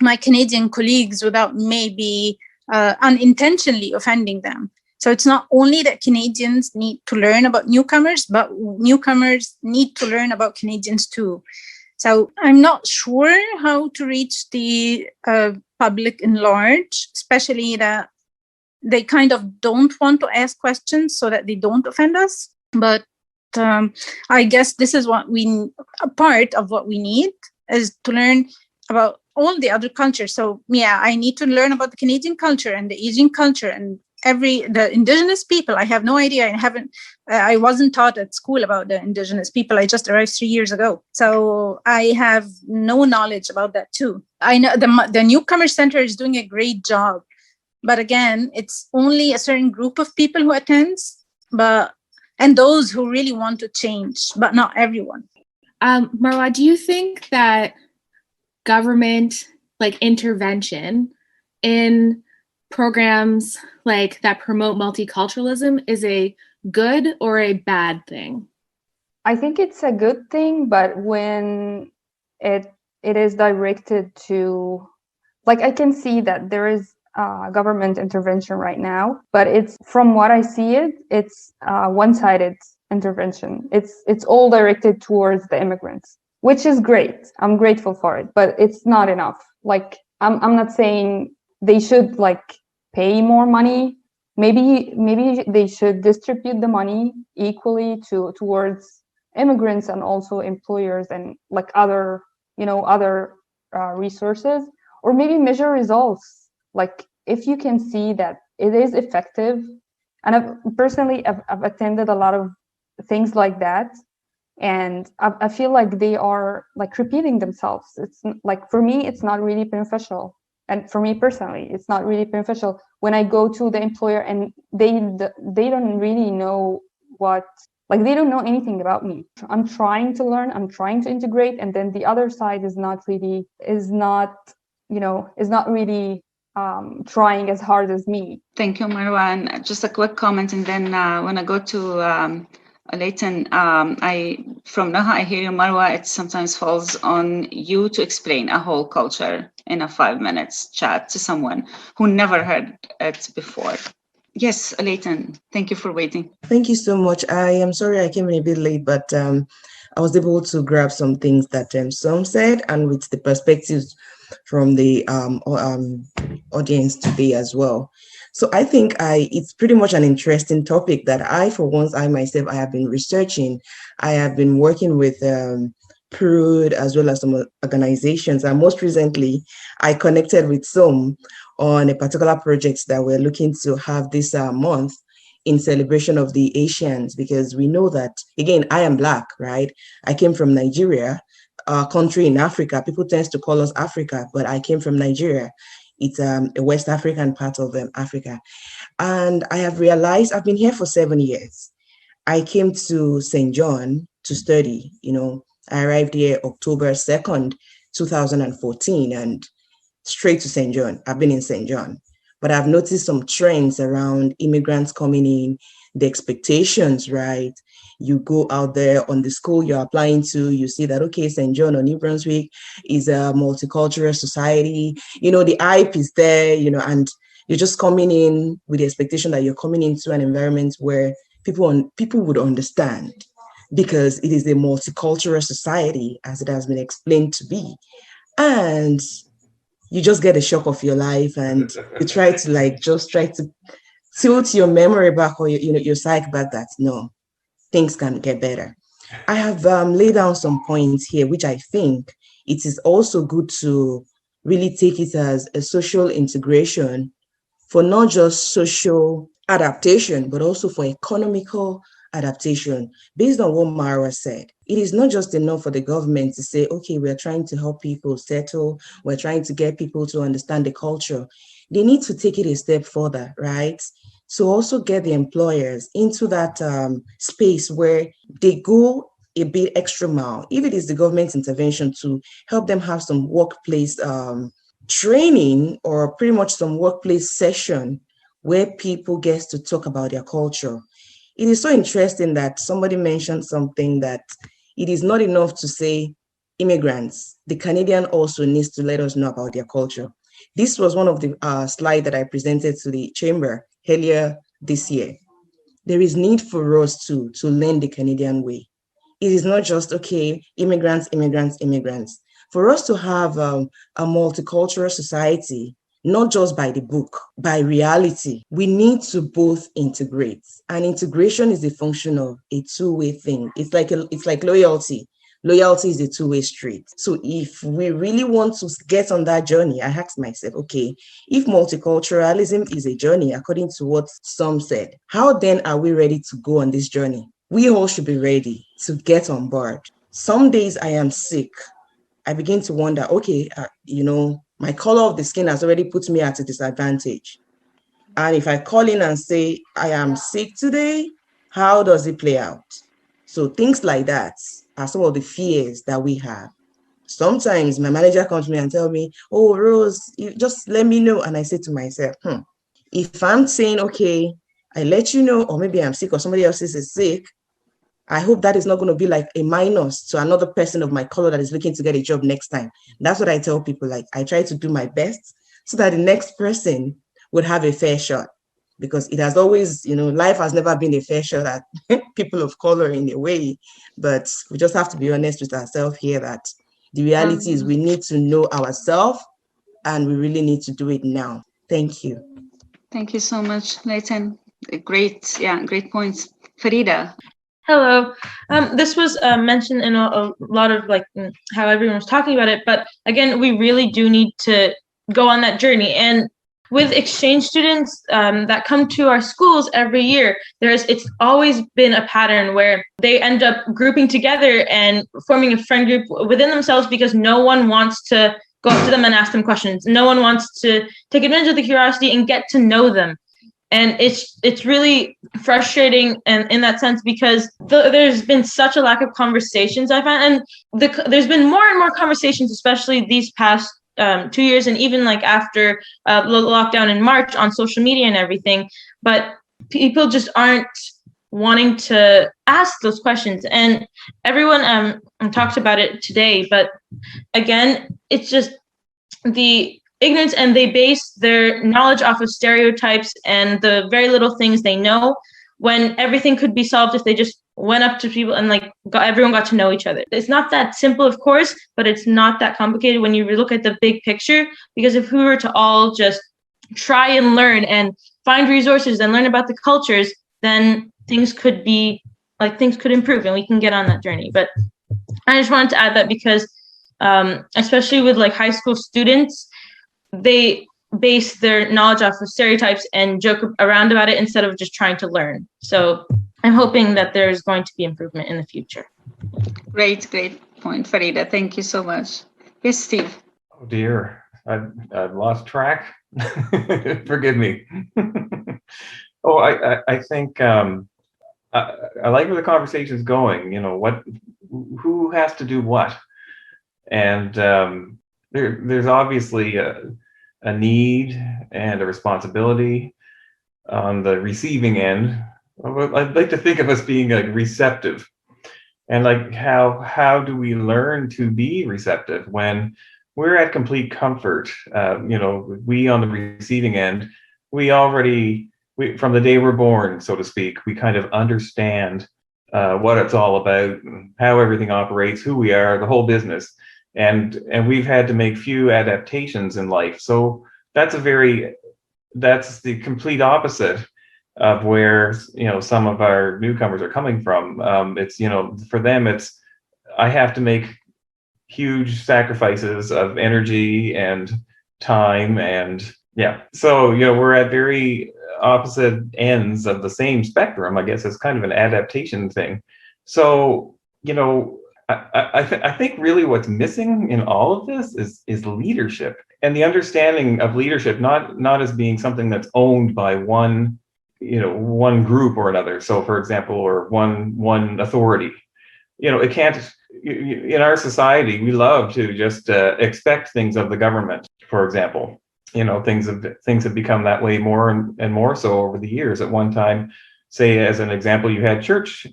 my Canadian colleagues without maybe unintentionally offending them. So it's not only that Canadians need to learn about newcomers, but newcomers need to learn about Canadians too. So I'm not sure how to reach the public in large, especially that they kind of don't want to ask questions so that they don't offend us. But I guess this is a part of what we need is to learn about all the other cultures. So yeah, I need to learn about the Canadian culture and the Asian culture and the indigenous people. I have no idea. I wasn't taught at school about the indigenous people. I just arrived 3 years ago. So I have no knowledge about that too. I know the Newcomer Center is doing a great job, but again, it's only a certain group of people who attends, and those who really want to change, but not everyone. Marwa, do you think that government intervention in programs that promote multiculturalism is a good or a bad thing? I think it's a good thing, but when it is directed to, I can see that there is government intervention right now, but it's, from what I see it's one-sided intervention. It's all directed towards the immigrants, which is great. I'm grateful for it, but it's not enough. I'm not saying they should pay more money. Maybe they should distribute the money equally towards immigrants and also employers and other resources, or maybe measure results. If you can see that it is effective, and I've attended a lot of things like that, and I feel like they are repeating themselves. It's for me, it's not really beneficial. And for me personally, it's not really beneficial when I go to the employer and they don't really know they don't know anything about me. I'm trying to learn, I'm trying to integrate, and then the other side is not really trying as hard as me. Thank you, Marwa. And just a quick comment, and then when I go to Leighton, from Naha, I hear you, Marwa, it sometimes falls on you to explain a whole culture in a 5 minutes chat to someone who never heard it before. Yes, Leighton, thank you for waiting. Thank you so much. I am sorry I came in a bit late, but I was able to grab some things that Som said, and with the perspectives from the audience today as well. So I think it's pretty much an interesting topic that I have been researching. I have been working with Prude as well as some organizations. And most recently, I connected with some on a particular project that we're looking to have this month in celebration of the Asians, because we know that, again, I am Black, right? I came from Nigeria, a country in Africa. People tend to call us Africa, but I came from Nigeria. It's a West African part of Africa. And I have realized I've been here for 7 years. I came to Saint John to study. I arrived here October 2nd, 2014, and straight to Saint John. I've been in Saint John. But I've noticed some trends around immigrants coming in, the expectations, right? You go out there on the school you're applying to, you see that, okay, St. John or New Brunswick is a multicultural society, the hype is there, and you're just coming in with the expectation that you're coming into an environment where people would understand, because it is a multicultural society, as it has been explained to be. And you just get a shock of your life, and you try to tilt your memory back, or your psyche back, that no, things can get better. I have laid down some points here, which I think it is also good to really take it as a social integration for not just social adaptation, but also for economical adaptation. Based on what Marwa said, it is not just enough for the government to say, okay, we're trying to help people settle, we're trying to get people to understand the culture. They need to take it a step further, right? So also get the employers into that space where they go a bit extra mile, if it is the government's intervention, to help them have some workplace training, or pretty much some workplace session where people get to talk about their culture. It is so interesting that somebody mentioned something, that it is not enough to say immigrants. The Canadian also needs to let us know about their culture. This was one of the slides that I presented to the chamber earlier this year. There is need for us to learn the Canadian way. It is not just, okay, immigrants. For us to have a multicultural society, not just by the book, by reality, we need to both integrate. And integration is a function of a two-way thing. It's like loyalty. Loyalty is a two-way street. So if we really want to get on that journey, I asked myself, okay, if multiculturalism is a journey, according to what some said, how then are we ready to go on this journey? We all should be ready to get on board. Some days I am sick. I begin to wonder, okay, my color of the skin has already put me at a disadvantage. And if I call in and say, I am sick today, how does it play out? So things like that are some of the fears that we have. Sometimes my manager comes to me and tells me, oh, Rose, you just let me know. And I say to myself, if I'm saying, okay, I let you know, or maybe I'm sick or somebody else is sick, I hope that is not going to be like a minus to another person of my color that is looking to get a job next time. That's what I tell people. Like, I try to do my best so that the next person would have a fair shot, because it has always, life has never been a fair shot at people of color in a way. But we just have to be honest with ourselves here, that the reality is we need to know ourselves, and we really need to do it now. Thank you. Thank you so much, Leighton. Great points. Farida. Hello. This was mentioned in a lot of how everyone was talking about it, but again, we really do need to go on that journey. And with exchange students that come to our schools every year, it's always been a pattern where they end up grouping together and forming a friend group within themselves, because no one wants to go up to them and ask them questions. No one wants to take advantage of the curiosity and get to know them. And it's really frustrating in that sense, because there's been such a lack of conversations, I find. And there's been more and more conversations, especially these past 2 years, and even after the lockdown in March, on social media and everything. But people just aren't wanting to ask those questions. And everyone talked about it today. But again, it's just the ignorance, and they base their knowledge off of stereotypes and the very little things they know, when everything could be solved if they just went up to people and everyone got to know each other. It's not that simple, of course, but it's not that complicated when you look at the big picture, because if we were to all just try and learn and find resources and learn about the cultures, then things could improve and we can get on that journey. But I just wanted to add that, because especially with high school students, they base their knowledge off of stereotypes and joke around about it instead of just trying to learn. So I'm hoping that there's going to be improvement in the future. Great point, Farida. Thank you so much. Yes, Steve. Oh dear, I've lost track. Forgive me. I think I like where the conversation's going. Who has to do what, and there's obviously a need and a responsibility on the receiving end, Well, I'd like to think of us being like receptive, and like how do we learn to be receptive when we're at complete comfort? We on the receiving end, we from the day we're born, so to speak, we kind of understand what it's all about, how everything operates, who we are, the whole business, and we've had to make few adaptations in life. So that's the complete opposite of where some of our newcomers are coming from. It's for them, it's I have to make huge sacrifices of energy and time, and yeah. So we're at very opposite ends of the same spectrum. I guess it's kind of an adaptation thing. So I think really what's missing in all of this is leadership, and the understanding of leadership, not as being something that's owned by one group or another. So for example, or one authority. It can't, in our society, we love to just expect things of the government, for example. Things have become that way more and more so over the years. At one time, say as an example, you had churches,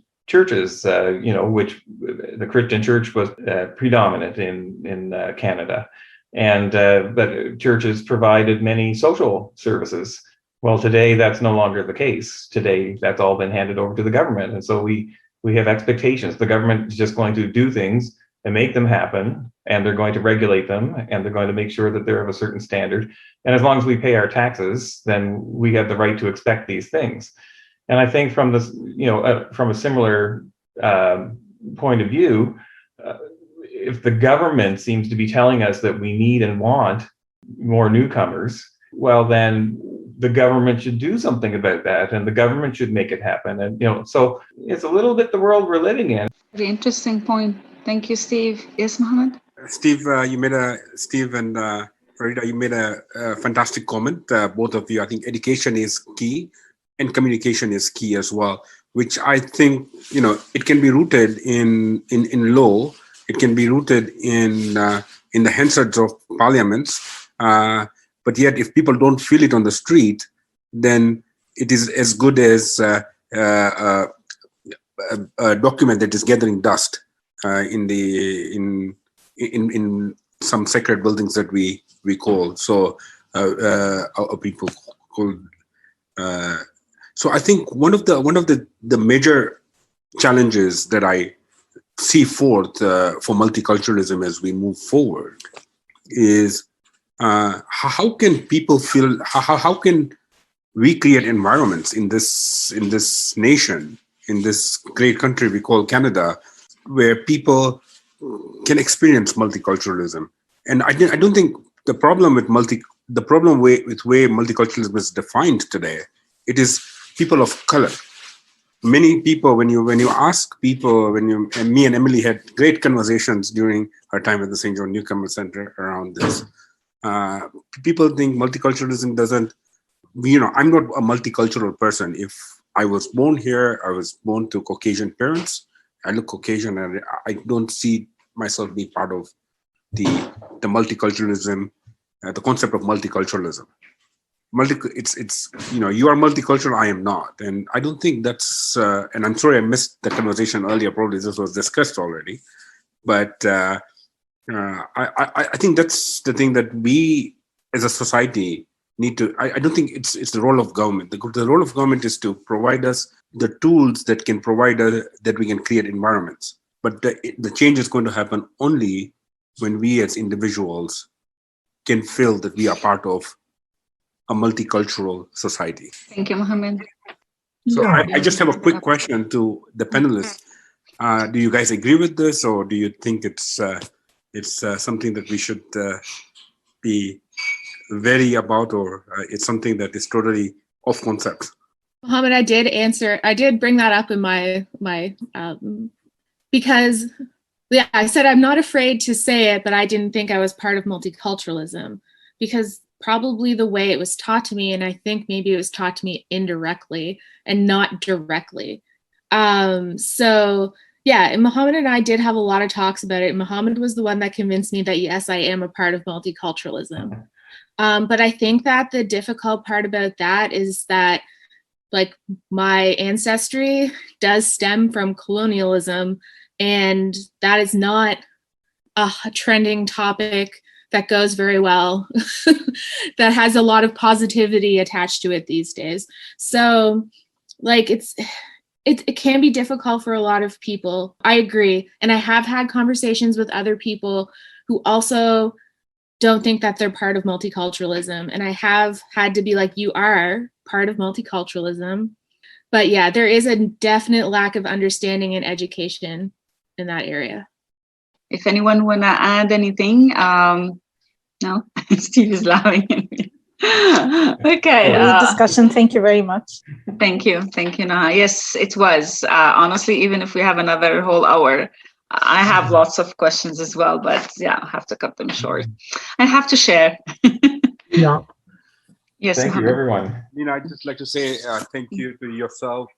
which the Christian church was predominant in Canada, and but churches provided many social services. Well, today that's no longer the case. Today that's all been handed over to the government, and so we have expectations. The government is just going to do things and make them happen, and they're going to regulate them, and they're going to make sure that they're of a certain standard. And as long as we pay our taxes, then we have the right to expect these things. And I think from this, from a similar point of view, if the government seems to be telling us that we need and want more newcomers, well, then the government should do something about that, and the government should make it happen. And so it's a little bit the world we're living in. Very interesting point. Thank you, Steve. Yes, Mohammed? Steve, Steve and Farida, you made a fantastic comment. Both of you, I think education is key and communication is key as well, which I think, it can be rooted in law. It can be rooted in the Hansards of parliaments. But yet, if people don't feel it on the street, then it is as good as a document that is gathering dust in some sacred buildings that we call. So people call. So I think one of the major challenges that I see forth for multiculturalism as we move forward is how can people feel? How can we create environments in this nation, in this great country we call Canada, where people can experience multiculturalism? And I don't think the problem with way multiculturalism is defined today, it is people of color. Many people, when you ask people, and me and Emily had great conversations during our time at the Saint John Newcomer Center around this. People think multiculturalism doesn't, I'm not a multicultural person. If I was born here, I was born to Caucasian parents, I look Caucasian, and I don't see myself being part of the multiculturalism, the concept of multiculturalism. It's you are multicultural, I am not, and I don't think that's. And I'm sorry I missed the conversation earlier. Probably this was discussed already, but I think that's the thing that we as a society need to. I don't think it's the role of government. The role of government is to provide us the tools that can provide that we can create environments. But the change is going to happen only when we as individuals can feel that we are part of a multicultural society. Thank you, Mohammed. So I just have a quick question to the panelists. Do you guys agree with this, or do you think it's something that we should be wary about, or it's something that is totally off concept? Mohammed, I did bring that up in my because I said I'm not afraid to say it, but I didn't think I was part of multiculturalism, because probably the way it was taught to me, and I think maybe it was taught to me indirectly and not directly. So yeah, and Mohammed and I did have a lot of talks about it. Mohammed was the one that convinced me that yes, I am a part of multiculturalism. But I think that the difficult part about that is that like my ancestry does stem from colonialism, and that is not a trending topic that goes very well, that has a lot of positivity attached to it these days. So like it can be difficult for a lot of people. I agree. And I have had conversations with other people who also don't think that they're part of multiculturalism. And I have had to be like, you are part of multiculturalism. But yeah, there is a definite lack of understanding and education in that area. If anyone want to add anything, no, Steve is laughing at me. Okay. Great discussion. Thank you very much. Thank you, Naha. Yes, it was. Honestly, even if we have another whole hour, I have lots of questions as well, but yeah, I have to cut them short. I have to share. Yeah. Yes. Thank you, everyone. I'd just like to say thank you to yourself,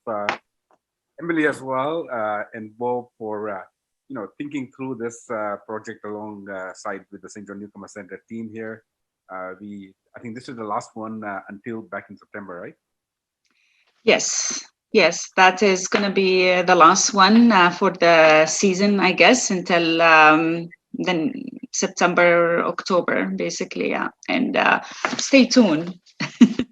Emily as well, and Bob for thinking through this project alongside with the St. John Newcomer Center team here. I think this is the last one until back in September, right? Yes, that is going to be the last one for the season, I guess, until then September, October, basically. Yeah, and stay tuned. And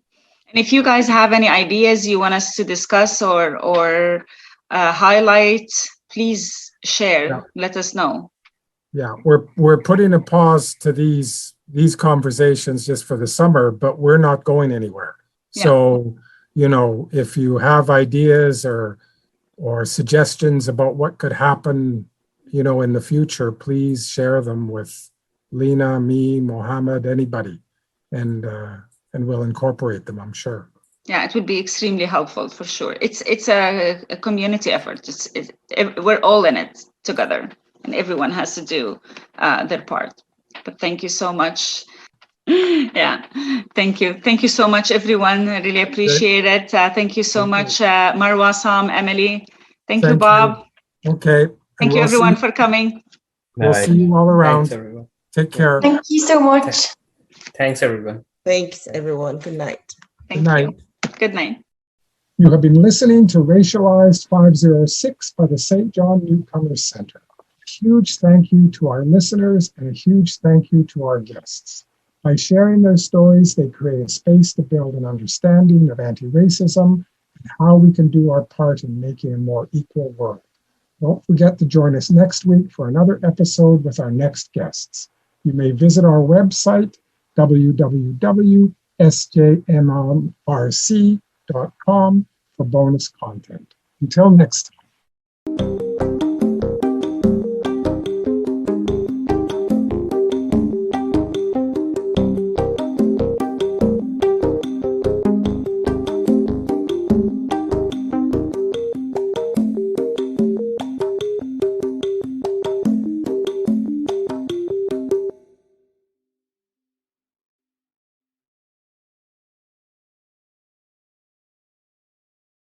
if you guys have any ideas you want us to discuss or highlight, please share. Yeah. Let us know. Yeah, we're putting a pause to these conversations just for the summer, but we're not going anywhere. Yeah. So, if you have ideas or suggestions about what could happen, in the future, please share them with Lena, me, Mohammed, anybody, and we'll incorporate them, I'm sure. Yeah, it would be extremely helpful for sure. It's a community effort. We're all in it together, and everyone has to do their part. But thank you so much. Yeah, thank you so much, everyone. I really appreciate it. Thank you so much, Marwa, Sam, Emily. Thank you, Bob. You. Okay. Thank you, everyone, for coming. We'll see you all around. Thanks, everyone. Take care. Thank you so much. Thanks, everyone. Thanks, everyone. Good night. Thank you. Good night. You have been listening to Racialized 506 by the St. John Newcomer Center. A huge thank you to our listeners and a huge thank you to our guests. By sharing their stories, they create a space to build an understanding of anti-racism and how we can do our part in making a more equal world. Don't forget to join us next week for another episode with our next guests. You may visit our website, www.sjmrc.com, for bonus content. Until next time.